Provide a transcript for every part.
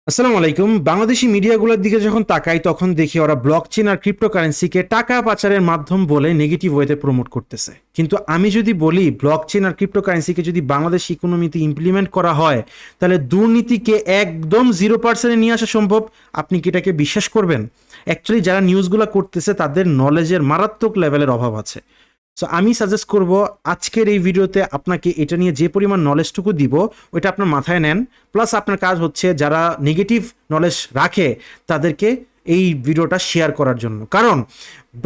আসসালামু আলাইকুম। বাংলাদেশি মিডিয়াগুলোর দিকে যখন তাকাই তখন দেখি ওরা ব্লকচেন আর ক্রিপ্টোকারেন্সিকে টাকা পাচারের মাধ্যম বলে নেগেটিভ ওয়েতে প্রমোট করতেছে। কিন্তু আমি যদি বলি ব্লকচেন আর ক্রিপ্টোকারেন্সিকে যদি বাংলাদেশ ইকোনমিতে ইমপ্লিমেন্ট করা হয় তাহলে দুর্নীতিকে একদম 0% নিয়ে আসা সম্ভব, আপনি কি এটাকে বিশ্বাস করবেন? অ্যাকচুয়ালি যারা নিউজগুলো করতেছে তাদের নলেজের মারাত্মক লেভেলের অভাব আছে। সো আমি সাজেস্ট করব আজকের এই ভিডিওতে আপনাকে এটা নিয়ে যে পরিমাণ নলেজটুকু দিব ওইটা আপনার মাথায় নেন। প্লাস আপনার কাজ হচ্ছে যারা নেগেটিভ নলেজ রাখে তাদেরকে এই ভিডিওটা শেয়ার করার জন্য, কারণ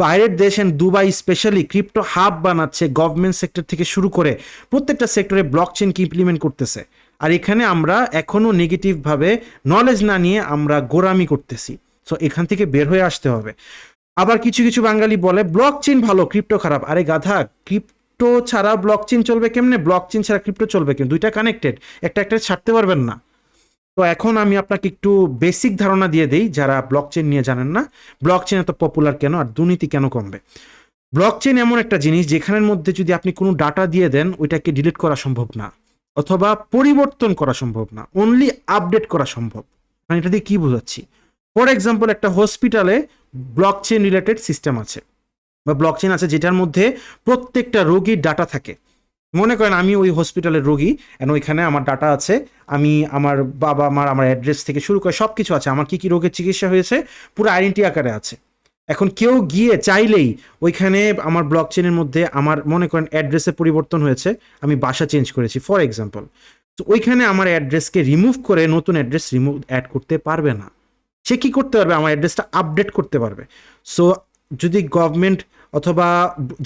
বাইরের দেশ and Dubai specially crypto hub বানাচ্ছে, গভর্নমেন্ট সেক্টর থেকে শুরু করে প্রত্যেকটা সেক্টরে ব্লকচেনকে ইমপ্লিমেন্ট করতেছে। আর এখানে আমরা এখনও নেগেটিভভাবে নলেজ না নিয়ে আমরা গোড়ামি করতেছি। সো এখান থেকে বের হয়ে আসতে হবে। আবার কিছু কিছু বাঙালি বলে ব্লকচেন ভালো ক্রিপ্টো খারাপ। আরে গাধা, ক্রিপ্টো ছাড়া ব্লকচেন চলবে কেমনে? ব্লকচেন ছাড়া ক্রিপ্টো চলবে কেমন? দুইটা কানেক্টেড, একটা একটা ছাড়তে পারবেন না। তো এখন আমি আপনাকে একটু বেসিক ধারণা দিয়ে দেই যারা ব্লকচেন নিয়ে জানেন না, ব্লকচেন এত পপুলার কেন আর দুর্নীতি কেন কমবে। ব্লকচেন এমন একটা জিনিস যেখানের মধ্যে যদি আপনি কোনো ডাটা দিয়ে দেন ওইটাকে ডিলিট করা সম্ভব না, অথবা পরিবর্তন করা সম্ভব না, অনলি আপডেট করা সম্ভব। মানে এটা দিয়ে কি বোঝাচ্ছি? ফর এক্সাম্পল, একটা হসপিটালে ব্লকচেন রিলেটেড সিস্টেম আছে বা ব্লকচেন আছে যেটার মধ্যে প্রত্যেকটা রোগীর ডাটা থাকে। মনে করেন আমি ওই হসপিটালের রোগী অ্যান্ড ওইখানে আমার ডাটা আছে, আমি আমার বাবা মার আমার অ্যাড্রেস থেকে শুরু করে সব কিছু আছে, আমার কী কী রোগের চিকিৎসা হয়েছে পুরো আইডেন্টি আকারে আছে। এখন কেউ গিয়ে চাইলেই ওইখানে আমার ব্লকচেনের মধ্যে আমার মনে করেন অ্যাড্রেসে পরিবর্তন হয়েছে, আমি বাসা চেঞ্জ করেছি ফর এক্সাম্পল, তো ওইখানে আমার অ্যাড্রেসকে রিমুভ করে নতুন অ্যাড্রেস অ্যাড করতে পারবে না। সে কী করতে পারবে? আমার অ্যাড্রেসটা আপডেট করতে পারবে। সো যদি গভর্নমেন্ট অথবা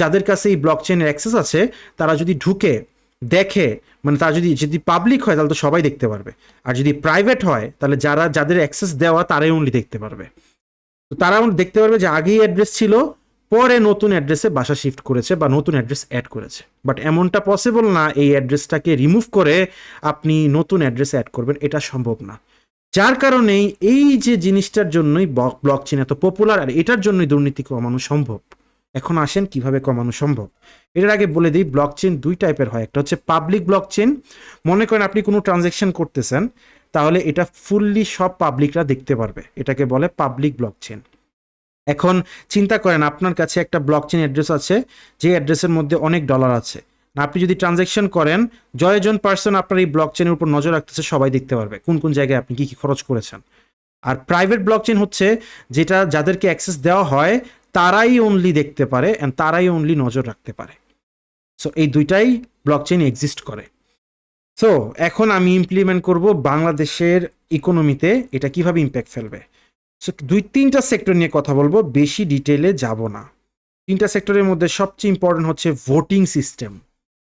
যাদের কাছে এই ব্লকচেনের অ্যাক্সেস আছে তারা যদি ঢুকে দেখে, মানে তারা যদি যদি পাবলিক হয় তাহলে তো সবাই দেখতে পারবে, আর যদি প্রাইভেট হয় তাহলে যাদের অ্যাক্সেস দেওয়া তারাই অনলি দেখতে পারবে। তো তারা দেখতে পারবে যে আগেই অ্যাড্রেস ছিল, পরে নতুন অ্যাড্রেসে বাসা শিফট করেছে বা নতুন অ্যাড্রেস অ্যাড করেছে। বাট এমনটা পসিবল না এই অ্যাড্রেসটাকে রিমুভ করে আপনি নতুন অ্যাড্রেস অ্যাড করবেন, এটা সম্ভব না। যার কারণেই এই যে জিনিসটার জন্যই ব্লকচেন এত পপুলার, আর এটার জন্যই দুর্নীতি কমানো সম্ভব। এখন আসেন কিভাবে কমানো সম্ভব। এটার আগে বলে দিই, ব্লকচেন দুই টাইপের হয়। একটা হচ্ছে পাবলিক ব্লকচেন। মনে করেন আপনি কোনো ট্রানজ্যাকশন করতেছেন, তাহলে এটা ফুললি সব পাবলিকরা দেখতে পারবে, এটাকে বলে পাবলিক ব্লকচেন। এখন চিন্তা করেন আপনার কাছে একটা ব্লকচেন অ্যাড্রেস আছে, যে অ্যাড্রেসের মধ্যে অনেক ডলার আছে। আপনি যদি ট্রানজ্যাকশন করেন, জয়জন পার্সন আপনার এই ব্লকচেনের উপর নজর রাখতেছে, সবাই দেখতে পারবে কোন কোন জায়গায় আপনি কী কী খরচ করেছেন। আর প্রাইভেট ব্লকচেন হচ্ছে যেটা যাদেরকে অ্যাক্সেস দেওয়া হয় তারাই অনলি দেখতে পারে অ্যান্ড তারাই অনলি নজর রাখতে পারে। সো এই দুইটাই ব্লকচেন এক্সিস্ট করে। সো এখন আমি ইমপ্লিমেন্ট করব বাংলাদেশের ইকোনমিতে এটা কিভাবে ইম্প্যাক্ট ফেলবে। সো দুই তিনটা সেক্টর নিয়ে কথা বলবো, বেশি ডিটেলে যাব না। তিনটা সেক্টরের মধ্যে সবচেয়ে ইম্পর্টেন্ট হচ্ছে ভোটিং সিস্টেম।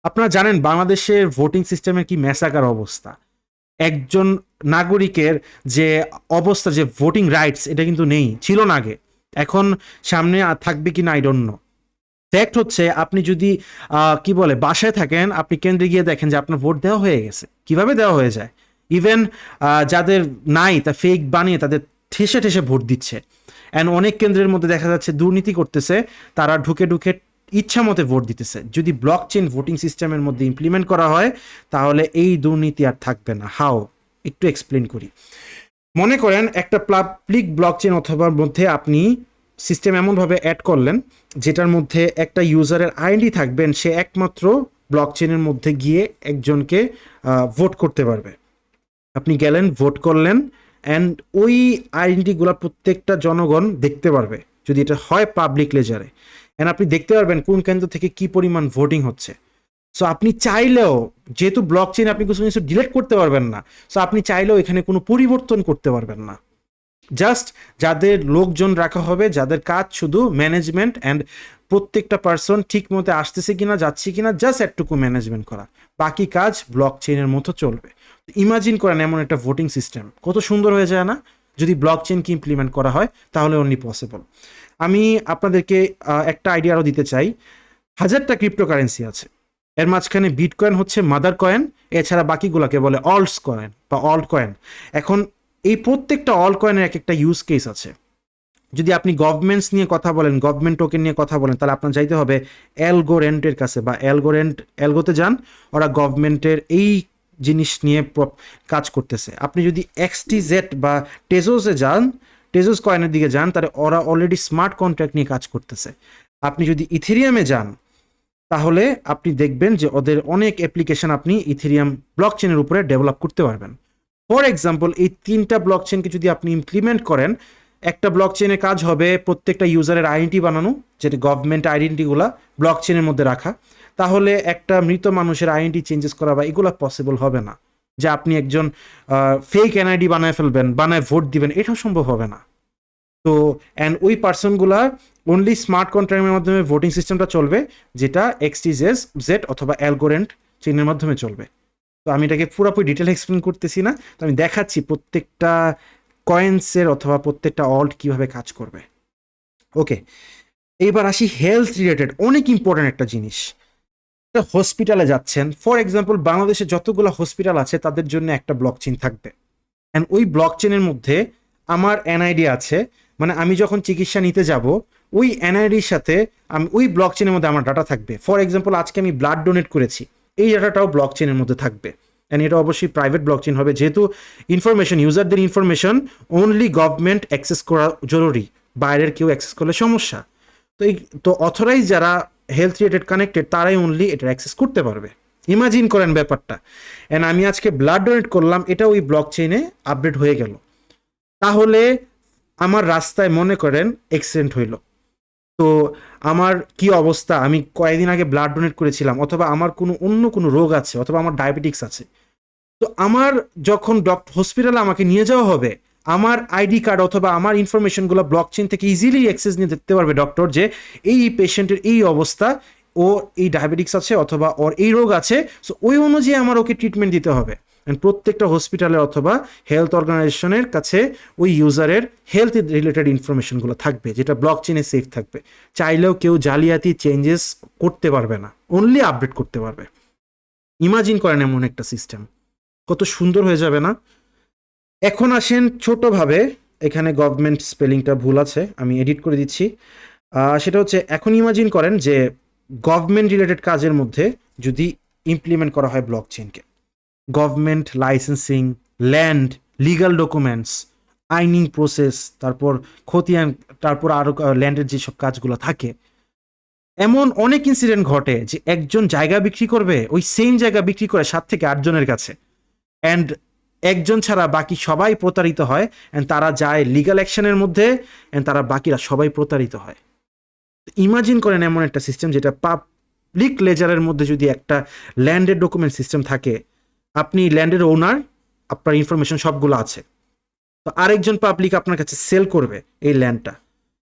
আপনারা জানেন বাংলাদেশের ভোটিং সিস্টেমের কি ম্যাসাকার অবস্থা। একজন নাগরিকের যে অবস্থা, যে ভোটিং রাইটস, এটা কিন্তু নেই, ছিল না আগে। এখন সামনে থাকবে কি না আই ডোন্ট নো। ফ্যাক্ট হচ্ছে আপনি যদি কি বলে বাসায় থাকেন, আপনি কেন্দ্রে গিয়ে দেখেন যে আপনার ভোট দেওয়া হয়ে গেছে। কিভাবে দেওয়া হয়ে যায়? ইভেন যাদের নাই তা ফেক বানিয়ে তাদের ঠেসে ঠেসে ভোট দিচ্ছে। অ্যান্ড অনেক কেন্দ্রের মধ্যে দেখা যাচ্ছে দুর্নীতি করতেছে, তারা ঢুকে ঢুকে ইচ্ছা মতে ভোট দিতেছে। যদি ব্লকচেন ভোটিং সিস্টেমের মধ্যে ইমপ্লিমেন্ট করা হয় তাহলে এই দুর্নীতি আর থাকবে না। হাও, একটু এক্সপ্লেন করি। মনে করেন একটা পাবলিক ব্লকচেন অথবা মধ্যে আপনি সিস্টেম এমনভাবে অ্যাড করলেন যেটার মধ্যে একটা ইউজারের আইডি থাকবেন, সে একমাত্র ব্লকচেনের মধ্যে গিয়ে একজনকে ভোট করতে পারবে। আপনি গেলেন, ভোট করলেন, অ্যান্ড ওই আইডেন্টিটিগুলো প্রত্যেকটা জনগণ দেখতে পারবে যদি এটা হয় পাবলিক লেজারে। অ্যান্ড আপনি দেখতে পারবেন কোন কেন্দ্র থেকে কি পরিমাণ ভোটিং হচ্ছে। সো আপনি চাইলেও, যেহেতু ব্লকচেন আপনি কিছু কিছু ডিলিট করতে পারবেন না, সো আপনি চাইলেও এখানে কোনো পরিবর্তন করতে পারবেন না। জাস্ট যাদের লোকজন রাখা হবে, যাদের কাজ শুধু ম্যানেজমেন্ট অ্যান্ড প্রত্যেকটা পার্সন ঠিক মতো আসতেছে কিনা যাচ্ছে কিনা জাস্ট একটুকু ম্যানেজমেন্ট করা, বাকি কাজ ব্লকচেনের মতো চলবে। ইমাজিন করেন এমন একটা ভোটিং সিস্টেম কত সুন্দর হয়ে যায় না? যদি ব্লকচেনকে ইমপ্লিমেন্ট করা হয় তাহলে অনলি পসিবল। আমি আপনাদেরকে একটা আইডিয়া আরও দিতে চাই। 1000টা ক্রিপ্টোকারেন্সি আছে, এর মাঝখানে বিটকয়েন হচ্ছে মাদার কয়েন, এছাড়া বাকিগুলোকে বলে অল্টস কয়েন বা অল্ট কয়েন। এখন এই প্রত্যেকটা অল কয়েনের এক একটা ইউজ কেস আছে। যদি আপনি গভর্নমেন্টস নিয়ে কথা বলেন, গভর্নমেন্ট টোকেন নিয়ে কথা বলেন, তাহলে আপনার যাইতে হবে অ্যালগোরেন্টের কাছে বা অ্যালগোতে যান। ওরা গভর্নমেন্টের এই জিনিস নিয়ে কাজ করতেছে। আপনি যদি XTZ বা টেজোসে যান, টেজোস কয়েনের দিকে যান, তাহলে ওরা অলরেডি স্মার্ট কন্ট্রাক্ট নিয়ে কাজ করতেছে। আপনি যদি ইথেরিয়ামে যান, তাহলে আপনি দেখবেন যে ওদের অনেক অ্যাপ্লিকেশন আপনি ইথেরিয়াম ব্লক চেনের উপরে ডেভেলপ করতে পারবেন। ফর এক্সাম্পল, এই 3টা ব্লক চেনকে যদি আপনি ইমপ্লিমেন্ট করেন, একটা ব্লক চেনে কাজ হবে প্রত্যেকটা ইউজারের আইডেন্টি বানানো, যেটা গভর্নমেন্ট আইডেন্টিগুলা ব্লক চেনের মধ্যে রাখা। তাহলে একটা মৃত মানুষের আইডেন্টি চেঞ্জেস করা বা এগুলো পসিবল হবে না। যে আপনি একজন ফেক এনআইডি বানায় ফেলবেন, বানায় ভোট দিবেন, এটাও সম্ভব হবে না। তো অ্যান্ড ওই পার্সনগুলা অনলি স্মার্ট কন্ট্রাক্টের মাধ্যমে ভোটিং সিস্টেমটা চলবে, যেটা XTZ অথবা অ্যালগোরেন্ট চেনের মাধ্যমে চলবে। তো আমি এটাকে পুরোপুরি ডিটেল এক্সপ্লেন করতেছি না, তো আমি দেখাচ্ছি প্রত্যেকটা কয়েন্সের অথবা প্রত্যেকটা অল্ট কিভাবে কাজ করবে। ওকে, এইবার আসি হেলথ রিলেটেড অনেক ইম্পর্টেন্ট একটা জিনিস। হসপিটালে যাচ্ছেন, ফর এক্সাম্পল বাংলাদেশে যতগুলো হসপিটাল আছে তাদের জন্য একটা ব্লক চেইন থাকবে, অ্যান্ড ওই ব্লক চেনের মধ্যে আমার এনআইডি আছে। মানে আমি যখন চিকিৎসা নিতে যাব, ওই এনআইডির সাথে আমি ওই ব্লক চেনের মধ্যে আমার ডাটা থাকবে। ফর এক্সাম্পল আজকে আমি ব্লাড ডোনেট করেছি, এই ডাটাটাও ব্লক চেনের মধ্যে থাকবে। অ্যান্ড এটা অবশ্যই প্রাইভেট ব্লক চেন হবে, যেহেতু ইনফরমেশন, ইউজারদের ইনফরমেশন অনলি গভর্নমেন্ট অ্যাক্সেস করা জরুরি, বাইরের কেউ অ্যাক্সেস করলে সমস্যা। তো অথরাইজ যারা হেলথ রিলেটেড কানেক্টেড তারাই অনলি এটা অ্যাক্সেস করতে পারবে। ইমাজিন করেন ব্যাপারটা। অ্যান্ড আমি আজকে ব্লাড ডোনেট করলাম, এটা ওই ব্লক চেইনে আপডেট হয়ে গেল। তাহলে আমার রাস্তায় মনে করেন অ্যাক্সিডেন্ট হইল, তো আমার কি অবস্থা, আমি কয়েকদিন আগে ব্লাড ডোনেট করেছিলাম, অথবা আমার অন্য কোনো রোগ আছে, অথবা আমার ডায়াবেটিক্স আছে, তো আমার যখন হসপিটালে আমাকে নিয়ে যাওয়া হবে, আমার আইডি কার্ড অথবা আমার ইনফরমেশনগুলো ব্লক চেইন থেকে ইজিলি অ্যাক্সেস নিয়ে দেখতে পারবে ডক্টর, যে এই পেশেন্টের এই অবস্থা, ও এই ডায়াবেটিক্স আছে অথবা ওর এই রোগ আছে, সো ওই অনুযায়ী আমার ওকে ট্রিটমেন্ট দিতে হবে। প্রত্যেকটা হসপিটালে অথবা হেলথ অর্গানাইজেশনের কাছে ওই ইউজারের হেলথ রিলেটেড ইনফরমেশনগুলো থাকবে, যেটা ব্লক চেইনে সেফ থাকবে। চাইলেও কেউ জালিয়াতি চেঞ্জেস করতে পারবে না, অনলি আপডেট করতে পারবে। ইমাজিন করেন এমন একটা সিস্টেম, কত সুন্দর হয়ে যাবে না? এখন আসেন ছোটভাবে, এখানে গভর্নমেন্ট স্পেলিংটা ভুল আছে, আমি এডিট করে দিচ্ছি। সেটা হচ্ছে, এখন ইমাজিন করেন যে গভর্নমেন্ট রিলেটেড কাজের মধ্যে যদি ইমপ্লিমেন্ট করা হয় ব্লক চেইনকে, government licensing, land, legal documents, আইনিং প্রসেস, তারপর খতিয়ান, তারপর আরও ল্যান্ডের যেসব কাজগুলো থাকে, এমন অনেক ইনসিডেন্ট ঘটে যে একজন জায়গা বিক্রি করবে, ওই সেম জায়গা বিক্রি করে 7 থেকে 8 জনের কাছে, অ্যান্ড একজন ছাড়া বাকি সবাই প্রতারিত হয়, অ্যান্ড তারা যায় লিগাল অ্যাকশনের মধ্যে, অ্যান্ড তারা বাকিরা সবাই প্রতারিত হয়। ইমাজিন করেন এমন একটা সিস্টেম, যেটা পাবলিক লেজারের মধ্যে যদি একটা ল্যান্ডের ডকুমেন্ট সিস্টেম থাকে, আপনি ল্যান্ডের ওনার, আপনার ইনফরমেশন সবগুলো আছে, তো আরেকজন পাবলিক আপনার কাছে সেল করবে এই ল্যান্ডটা,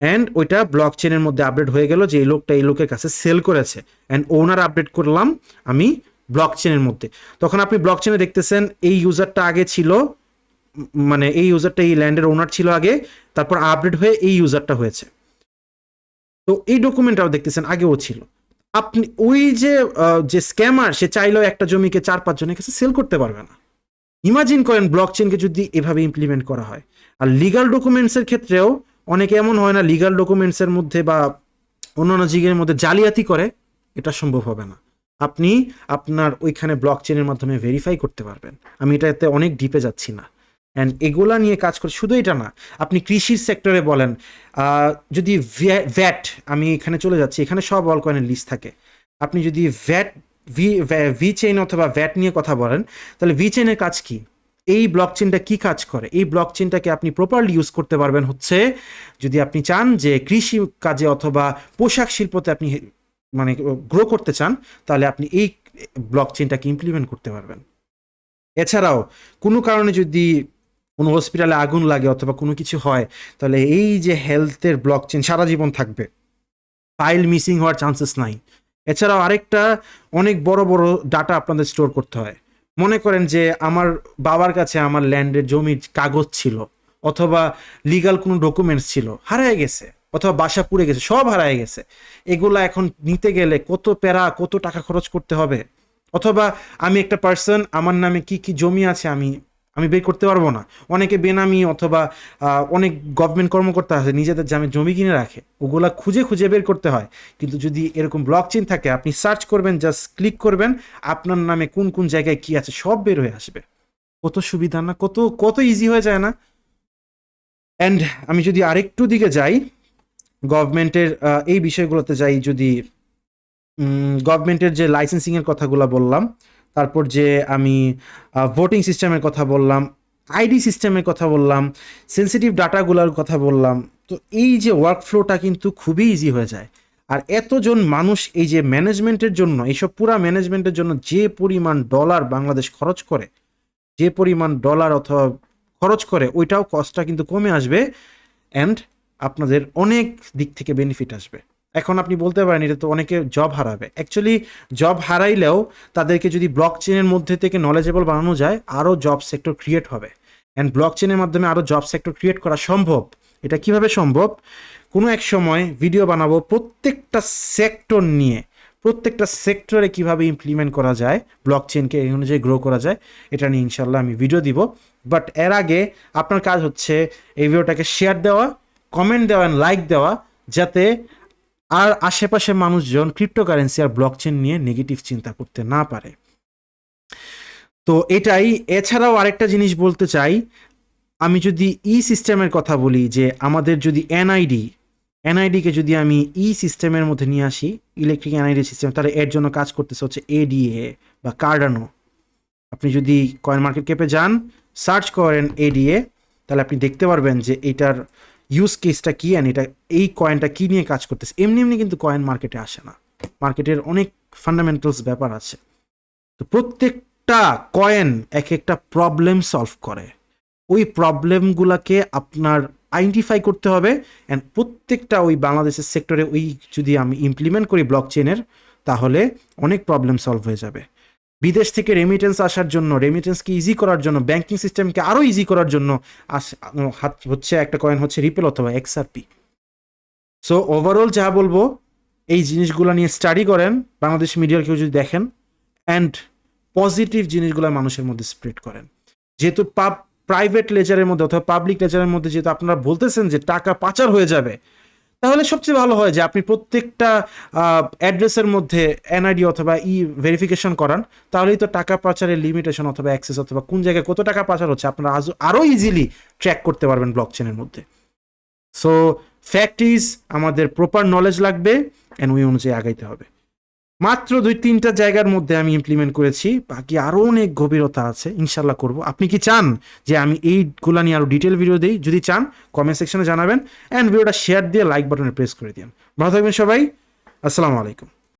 অ্যান্ড ওইটা ব্লক চেনের মধ্যে আপডেট হয়ে গেল যে এই লোকটা এই লোকের কাছে সেল করেছে, অ্যান্ড ওনার আপডেট করলাম আমি ব্লক চেনের মধ্যে। তখন আপনি ব্লক চেনে দেখতেছেন এই ইউজারটা আগে ছিল, মানে এই ইউজারটা এই ল্যান্ডের ওনার ছিল আগে, তারপর আপডেট হয়ে এই ইউজারটা হয়েছে। তো এই ডকুমেন্টটাও দেখতেছেন আগেও ছিল। আপনি ওই যে স্ক্যামার, সে চাইলেও একটা জমিকে 4-5 জনের কাছে সেল করতে পারবে না। ইমাজিন করেন ব্লক চেনকে যদি এভাবে ইমপ্লিমেন্ট করা হয়। আর লিগাল ডকুমেন্টসের ক্ষেত্রেও অনেকে এমন হয় না, লিগাল ডকুমেন্টসের মধ্যে বা অন্যান্য জিগের মধ্যে জালিয়াতি করে, এটা সম্ভব হবে না। আপনি আপনার ওইখানে ব্লক চেনের মাধ্যমে ভেরিফাই করতে পারবেন। আমি এটাতে অনেক ডিপে যাচ্ছি না, অ্যান্ড এগুলা নিয়ে কাজ করে। শুধু এটা না, আপনি কৃষির সেক্টরে বলেন, যদি ভ্যাট, আমি এখানে চলে যাচ্ছি, এখানে সব অল কয়েনের লিস্ট থাকে। আপনি যদি ভি চেইন অথবা ভ্যাট নিয়ে কথা বলেন, তাহলে ভি চেইনের কাজ কি, এই ব্লক চেইনটা কি কাজ করে, এই ব্লক চেইনটাকে আপনি প্রপারলি ইউজ করতে পারবেন হচ্ছে যদি আপনি চান যে কৃষি কাজে অথবা পোশাক শিল্পতে আপনি মানে গ্রো করতে চান, তাহলে আপনি এই ব্লক চেইনটাকে ইমপ্লিমেন্ট করতে পারবেন। এছাড়াও কোনো কারণে যদি কোনো হসপিটালে আগুন লাগে অথবা কোনো কিছু হয়, তাহলে এই যে হেলথের ব্লক চেইন সারা জীবন থাকবে, ফাইল মিসিং হওয়ার চান্সেস নাই। এছাড়াও আরেকটা, অনেক বড় বড় ডাটা আপনাদের স্টোর করতে হয়। মনে করেন যে আমার বাবার কাছে আমার ল্যান্ডের জমির কাগজ ছিল, অথবা লিগাল কোনো ডকুমেন্টস ছিল, হারায় গেছে, অথবা বাসা পুড়ে গেছে, সব হারায় গেছে। এগুলা এখন নিতে গেলে কত প্যারা, কত টাকা খরচ করতে হবে। অথবা আমি একটা পার্সন, আমার নামে কি কি জমি আছে আমি আমি বের করতে পারবো না। অনেকে বেনামি অথবা অনেক গভর্নমেন্ট কর্মকর্তা আছে নিজেদের জমি কিনে রাখে, ওগুলা খুঁজে খুঁজে বের করতে হয়। কিন্তু যদি এরকম ব্লক চেইন থাকে, আপনি সার্চ করবেন, জাস্ট ক্লিক করবেন, আপনার নামে কোন কোন জায়গায় কি আছে সব বের হয়ে আসবে। কত সুবিধা না, কত কত ইজি হয়ে যায় না। অ্যান্ড আমি যদি আরেকটু দিকে যাই, গভর্নমেন্টের এই বিষয়গুলোতে যাই, যদি গভর্নমেন্টের যে লাইসেন্সিংয়ের কথাগুলো বললাম, তারপর যে আমি ভোটিং সিস্টেমের কথা বললাম, আইডি সিস্টেমের কথা বললাম, সেন্সিটিভ ডাটাগুলোর কথা বললাম, তো এই যে ওয়ার্কফ্লোটা কিন্তু খুবই ইজি হয়ে যায়। আর এতজন মানুষ এই যে ম্যানেজমেন্টের জন্য, এইসব পুরা ম্যানেজমেন্টের জন্য যে পরিমাণ ডলার বাংলাদেশ খরচ করে, যে পরিমাণ ডলার অথবা খরচ করে, ওইটাও কস্টটা কিন্তু কমে আসবে। অ্যান্ড আপনাদের অনেক দিক থেকে বেনিফিট আসবে। এখন আপনি বলতে পারেন এটা তো অনেকে জব হারাবে। অ্যাকচুয়ালি জব হারাইলেও তাদেরকে যদি ব্লক চেনের মধ্যে থেকে নলেজেবল বানানো যায়, আরও জব সেক্টর ক্রিয়েট হবে। অ্যান্ড ব্লক চেনের মাধ্যমে আরও জব সেক্টর ক্রিয়েট করা সম্ভব। এটা কিভাবে সম্ভব? কোনো এক সময় ভিডিও বানাবো প্রত্যেকটা সেক্টর নিয়ে, প্রত্যেকটা সেক্টরে কিভাবে ইমপ্লিমেন্ট করা যায়, ব্লক চেনকে এই অনুযায়ী গ্রো করা যায়, এটা নিয়ে ইনশাল্লাহ আমি ভিডিও দিব। বাট এর আগে আপনার কাজ হচ্ছে এই ভিডিওটাকে শেয়ার দেওয়া, কমেন্ট দেওয়া, লাইক দেওয়া, যাতে আর আশেপাশের মানুষজন ক্রিপ্টোকারেন্সি আর ব্লক চেন নিয়ে নেগেটিভ চিন্তা করতে না পারে। তো এটাই। এছাড়াও আরেকটা জিনিস বলতে চাই, আমি যদি ই সিস্টেমের কথা বলি, যে আমাদের যদি এনআইডিকে যদি আমি ই সিস্টেমের মধ্যে নিয়ে আসি, ইলেকট্রিক এনআইডি সিস্টেম, তাহলে এর জন্য কাজ করতেছে হচ্ছে এডিএ বা কার্ডানো। আপনি যদি কয়েন মার্কেট ক্যাপে যান, সার্চ করেন এডিএ, তাহলে আপনি দেখতে পারবেন যে এটার ইউজ কেসটা কী, অ্যান্ড এটা এই কয়েনটা কী নিয়ে কাজ করতেছে। এমনি এমনি কিন্তু কয়েন মার্কেটে আসে না, মার্কেটের অনেক ফান্ডামেন্টালস ব্যাপার আছে। তো প্রত্যেকটা কয়েন এক একটা প্রবলেম সলভ করে, ওই প্রবলেমগুলোকে আপনার আইডেন্টিফাই করতে হবে। অ্যান্ড প্রত্যেকটা ওই বাংলাদেশের সেক্টরে ওই যদি আমি ইমপ্লিমেন্ট করি ব্লক চেনের, তাহলে অনেক প্রবলেম সলভ হয়ে যাবে। বিদেশ থেকে রেমিটেন্স আসার জন্য, রেমিটেন্সকে ইজি করার জন্য, ব্যাংকিং সিস্টেমকে আরও ইজি করার জন্য হচ্ছে একটা কয়েন হচ্ছে রিপেল অথবা এক্সআরপি। সো ওভারঅল যা বলবো, এই জিনিসগুলো নিয়ে স্টাডি করেন, বাংলাদেশ মিডিয়ার কেউ যদি দেখেন, অ্যান্ড পজিটিভ জিনিসগুলো মানুষের মধ্যে স্প্রেড করেন। যেহেতু প্রাইভেট লেজারের মধ্যে অথবা পাবলিক লেজারের মধ্যে যেহেতু আপনারা বলতেছেন যে টাকা পাচার হয়ে যাবে, তাহলে সবচেয়ে ভালো হয় যে আপনি প্রত্যেকটা অ্যাড্রেসের মধ্যে এনআইডি অথবা ভেরিফিকেশন করান। তাহলেই তো টাকা পাচারের লিমিটেশন অথবা অ্যাক্সেস অথবা কোন জায়গায় কত টাকা পাচার হচ্ছে আপনারা আরও ইজিলি ট্র্যাক করতে পারবেন ব্লক চেনের মধ্যে। সো ফ্যাক্ট ইজ, আমাদের প্রপার নলেজ লাগবে, অ্যান্ড ওই অনুযায়ী আগাইতে হবে। মাত্র 2-3টা জায়গার মধ্যে আমি ইমপ্লিমেন্ট করেছি, বাকি আরও অনেক গভীরতা আছে, ইনশাল্লাহ করব। আপনি কি চান যে আমি এইগুলা নিয়ে আরও ডিটেল ভিডিও দিই? যদি চান কমেন্ট সেকশনে জানাবেন, অ্যান্ড ভিডিওটা শেয়ার দিয়ে লাইক বাটনে প্রেস করে দিন। ভালো থাকবেন সবাই, আসসালামু আলাইকুম।